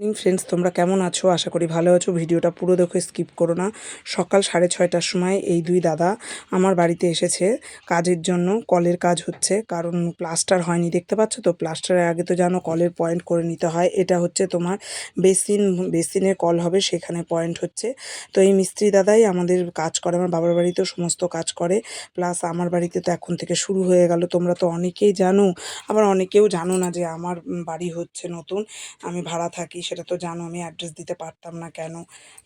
Friends, তোমরা কেমন আছো? আশা করি ভালো আছো। ভিডিওটা পুরো দেখো, স্কিপ করো না। সকাল 6:30টার সময় এই দুই দাদা আমার বাড়িতে এসেছে কাজের জন্য। কলের কাজ হচ্ছে, কারণ প্লাস্টার হয়নি, দেখতে পাচ্ছ তো। প্লাস্টারের আগে তো জানো কলের পয়েন্ট করে নিতে হয়। এটা হচ্ছে তোমার বেসিনের কল হবে, সেখানে পয়েন্ট হচ্ছে। তো এই মিস্ত্রি দাদাই আমাদের কাজ করে, আমার বাবার বাড়িতেও সমস্ত কাজ করে, প্লাস আমার বাড়িতে তো এখন থেকে শুরু হয়ে গেল। তোমরা তো অনেকেই জানো, আবার অনেকেও জানো না যে আমার বাড়ি হচ্ছে নতুন, আমি ভাড়া থাকি, সেটা তো জানো। আমি অ্যাড্রেস দিতে পারতাম না কেন,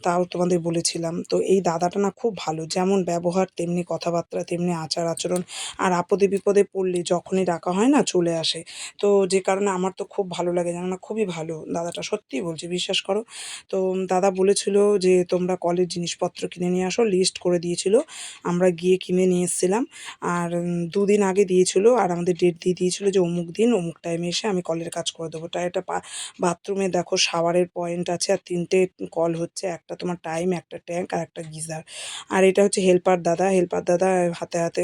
তাও তোমাদের বলেছিলাম। তো এই দাদাটা না খুব ভালো, যেমন ব্যবহার তেমনি কথাবার্তা তেমনি আচার আচরণ। আর আপদে বিপদে পড়লে যখনই ডাকা হয় না চলে আসে। তো যে কারণে আমার তো খুব ভালো লাগে, জানো না, খুবই ভালো দাদাটা, সত্যিই বলছি, বিশ্বাস করো। তো দাদা বলেছিল যে তোমরা কলের জিনিসপত্র কিনে নিয়ে আসো, লিস্ট করে দিয়েছিল, আমরা গিয়ে কিনে নিয়ে এসেছিলাম। আর 2 দিন আগে দিয়েছিল, আর আমাদের ডেট দিয়ে দিয়েছিল যে অমুক দিন অমুক টাইমে এসে আমি কলের কাজ করে দেবো। তাই এটা বাথরুমে দেখো শাওয়ারের পয়েন্ট আছে, আর 3টে কল হচ্ছে, একটা তোমার টাইম, একটা ট্যাঙ্ক, আর একটা গিজার। আর এটা হচ্ছে হেল্পার দাদা হাতে হাতে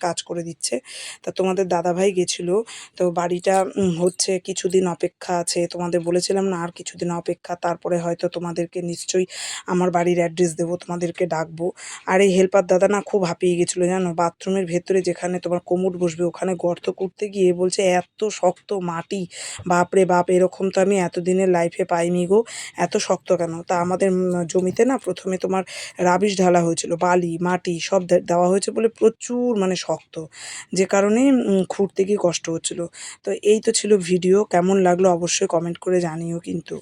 কাজ করে দিচ্ছে। তা তোমাদের দাদাভাই গেছিলো। তো বাড়িটা হচ্ছে, কিছুদিন অপেক্ষা আছে, তোমাদের বলেছিলাম না আর কিছুদিন অপেক্ষা, তারপরে হয়তো তোমাদেরকে নিশ্চয়ই আমার বাড়ির অ্যাড্রেস দেবো, তোমাদেরকে ডাকবো। আর এই হেল্পার দাদা না খুব হাঁপিয়ে গেছিলো, জানো। বাথরুমের ভেতরে যেখানে তোমার কোমর বসবে ওখানে গর্ত করতে গিয়ে বলছে এত শক্ত মাটি, বাপরে বাপ! এরকম তো আমি এতদিনের লাইফে পাইনি গো, এত শক্ত কেন? তা আমাদের জমিতে না প্রথমে তোমার রাবিশ ঢালা হয়েছিল, বালি মাটি সব দেওয়া হয়েছে বলে প্রচুর মানে শক্ত, যে কারণে খুঁড়তে গিয়ে কষ্ট হচ্ছিল। তো এই তো ছিল ভিডিও, কেমন লাগলো অবশ্যই কমেন্ট করে জানিও কিন্তু।